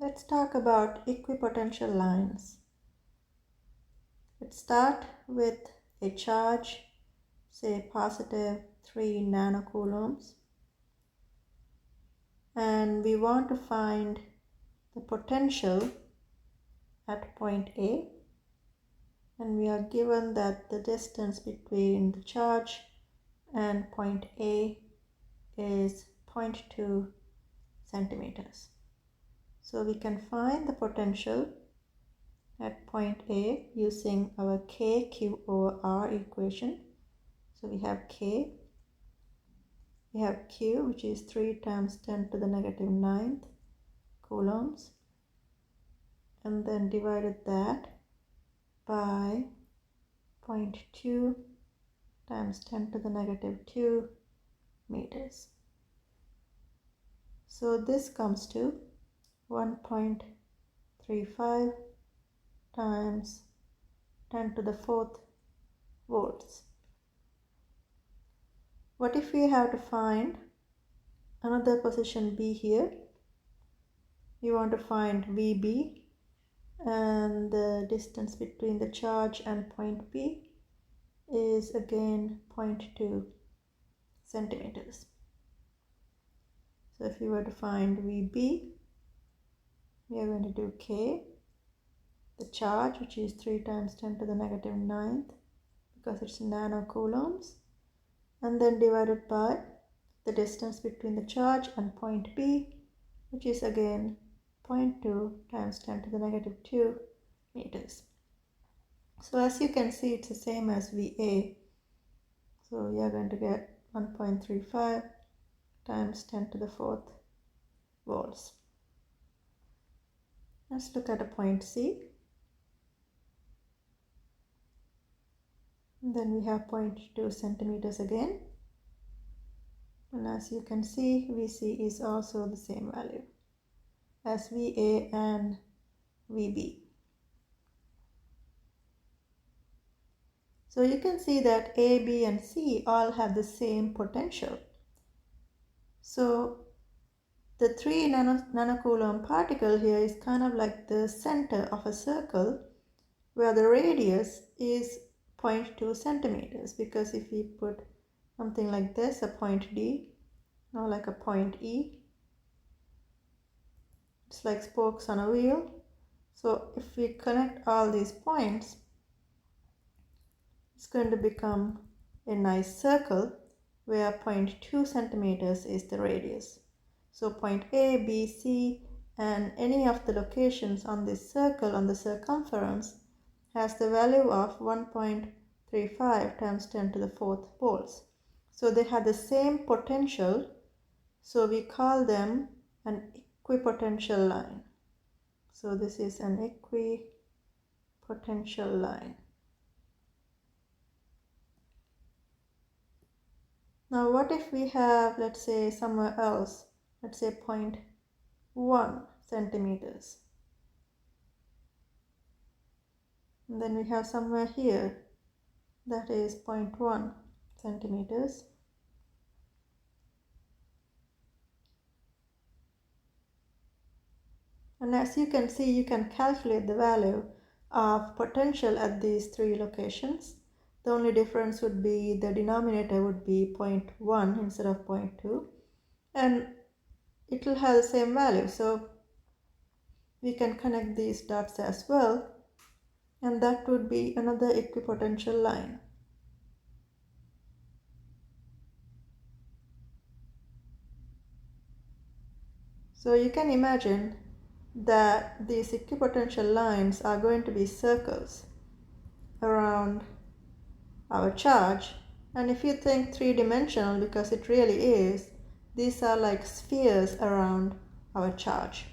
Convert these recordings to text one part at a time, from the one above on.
Let's talk about equipotential lines. Let's start with a charge, say positive 3 nanocoulombs, and we want to find the potential at point A, and we are given that the distance between the charge and point A is 0.2 centimeters. So we can find the potential at point A using our K, Q over R equation. So we have K, we have Q, which is 3 times 10 to the negative 9th coulombs, and then divided that by 0.2 times 10 to the negative 2 meters. So this comes to 1.35 times 10 to the 4th volts. What if we have to find another position B here? We want to find VB, and the distance between the charge and point B is again 0.2 centimeters. So if you were to find VB, we are going to do K, the charge, which is 3 times 10 to the negative 9th, because it's nanocoulombs, and then divided by the distance between the charge and point B, which is again 0.2 times 10 to the negative 2 meters. So as you can see, it's the same as VA. So we are going to get 1.35 times 10 to the 4th volts. Let's look at a point C. And then we have 0.2 centimeters again. And as you can see, VC is also the same value as VA and VB. So you can see that A, B, and C all have the same potential. So the 3 nanocoulomb particle here is kind of like the center of a circle where the radius is 0.2 centimeters, because if we put something like this, a point D, or like a point E, it's like spokes on a wheel. So if we connect all these points, it's going to become a nice circle where 0.2 centimeters is the radius. So point A, B, C, and any of the locations on this circle on the circumference has the value of 1.35 times 10 to the 4th volts. So they have the same potential, so we call them an equipotential line. So this is an equipotential line. Now what if we have, let's say, somewhere else, let's say 0.1 centimeters. And then we have somewhere here that is 0.1 centimeters. And as you can see, you can calculate the value of potential at these 3 locations. The only difference would be the denominator would be 0.1 instead of 0.2, and it will have the same value. So we can connect these dots as well, and that would be another equipotential line. So you can imagine that these equipotential lines are going to be circles around our charge, and if you think three-dimensional, because it really is, these are like spheres around our charge.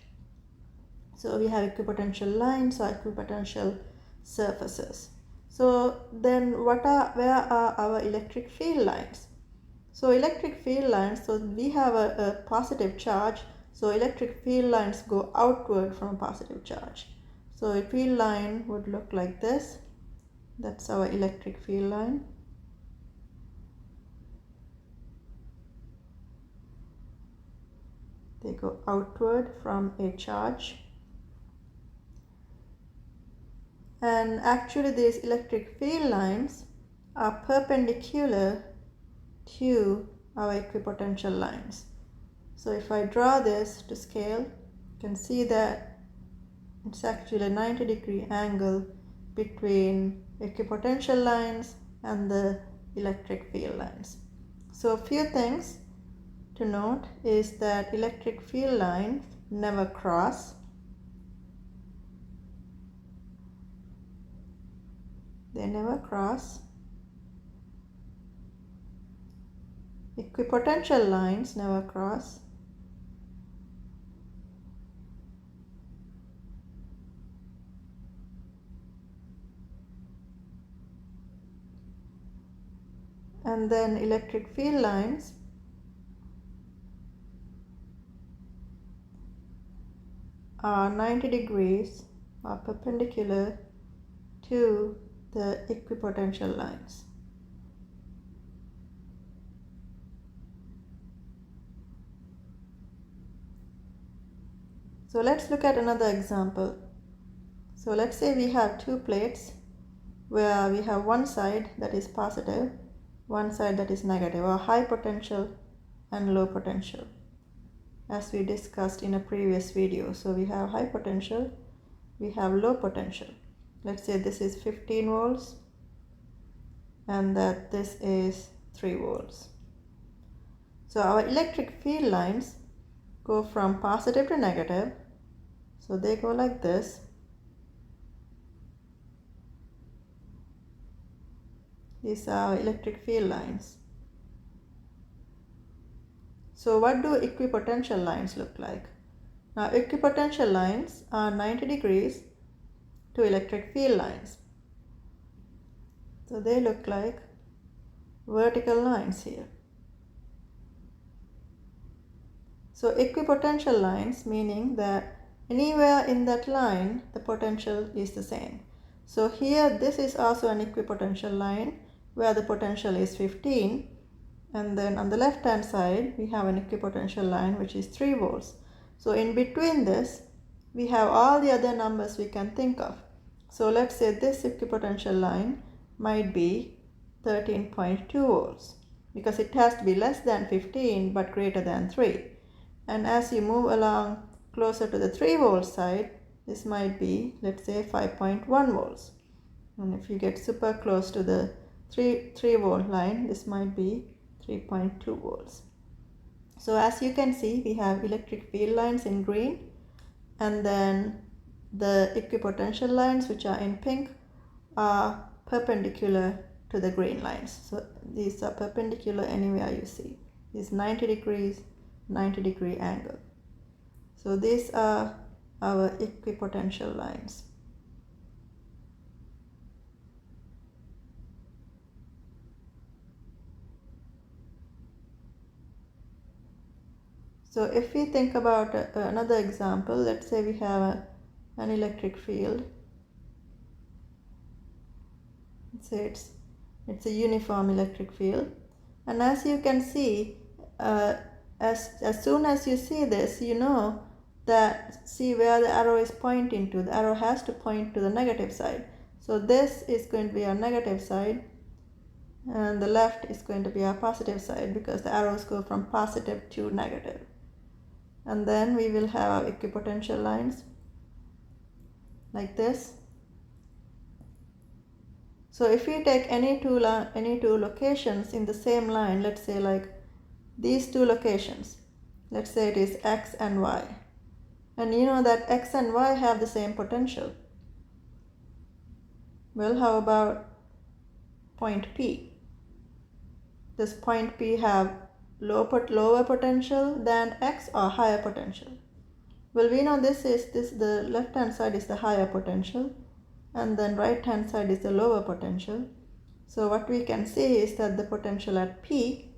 So we have equipotential lines or equipotential surfaces. So then where are our electric field lines? So electric field lines, so we have a positive charge, so electric field lines go outward from a positive charge. So a field line would look like this. That's our electric field line. They go outward from a charge. And actually these electric field lines are perpendicular to our equipotential lines. So if I draw this to scale, you can see that it's actually a 90-degree angle between equipotential lines and the electric field lines. So a few things to note is that electric field lines never cross. They never cross. Equipotential lines never cross. And then electric field lines are 90 degrees or perpendicular to the equipotential lines. So let's look at another example. So let's say we have two plates where we have one side that is positive, one side that is negative, or high potential and low potential, as we discussed in a previous video. So we have high potential, we have low potential. Let's say this is 15 volts and that this is 3 volts. So our electric field lines go from positive to negative. So they go like this. These are electric field lines. So what do equipotential lines look like? Now equipotential lines are 90 degrees to electric field lines. So they look like vertical lines here. So equipotential lines, meaning that anywhere in that line the potential is the same. So here this is also an equipotential line where the potential is 15, and then on the left hand side we have an equipotential line which is 3 volts. So in between this we have all the other numbers we can think of. So let's say this equipotential line might be 13.2 volts because it has to be less than 15 but greater than 3. And as you move along closer to the 3 volt side, this might be, let's say, 5.1 volts. And if you get super close to the 3 volt line, this might be 3.2 volts. So as you can see, we have electric field lines in green, and then the equipotential lines, which are in pink, are perpendicular to the green lines. So these are perpendicular anywhere you see. This 90 degrees, 90-degree angle. So these are our equipotential lines. So if we think about another example, let's say we have an electric field. Let's say it's a uniform electric field, and as you can see, as soon as you see this, you know that, see where the arrow is pointing to. The arrow has to point to the negative side. So this is going to be our negative side, and the left is going to be our positive side because the arrows go from positive to negative. And then we will have our equipotential lines like this. So if we take any two locations in the same line, let's say like these two locations, let's say it is X and Y, and you know that X and Y have the same potential. Well, how about point P? Does point P have lower potential than X or higher potential? Well, we know the left hand side is the higher potential, and then right hand side is the lower potential. So what we can see is that the potential at P,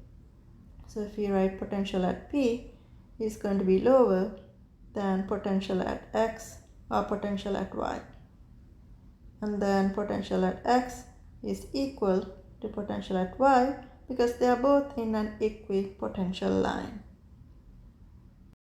so if we write potential at P, is going to be lower than potential at X or potential at Y. And then potential at X is equal to potential at Y because they are both in an equipotential line.